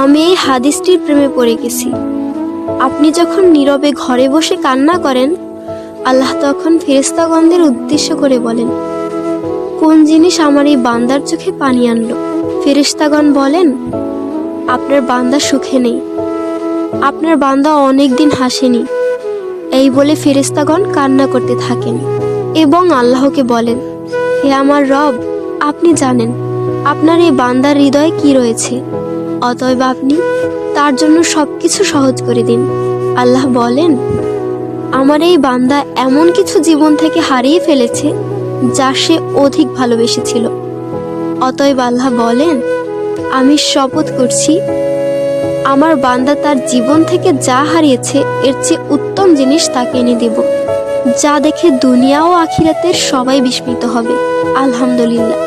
আমি এই হাদিসটির প্রেমে পড়ে গেছি। আপনি যখন নীরবে ঘরে বসে কান্না করেন, আল্লাহ তখন ফেরেশতাগণদের উদ্দেশ্য করে বলেন, কোন জিনিস আমার এই বান্দার চোখে পানি আনলো? ফেরেশতাগণ বলেন, আপনার বান্দা সুখে নেই, আপনার বান্দা অনেকদিন হাসেনি। এই বলে ফেরেশতাগণ কান্না করতে থাকেন এবং আল্লাহকে বলেন, হে আমার রব, আপনি জানেন আপনার এই বান্দার হৃদয়ে কি রয়েছে, অতএব আপনি তার জন্য সবকিছু সহজ করে দিন। আল্লাহ বলেন, আমার এই বান্দা এমন কিছু জীবন থেকে হারিয়ে ফেলেছে যা সে অধিক ভালোবেসেছিল। অতএব আল্লাহ বলেন, আমি শপথ করছি, আমার বান্দা তার জীবন থেকে যা হারিয়েছে এর চেয়ে উত্তম জিনিস তাকে এনে দেব, যা দেখে দুনিয়া ও আখিরাতের সবাই বিস্মিত হবে। আলহামদুলিল্লাহ।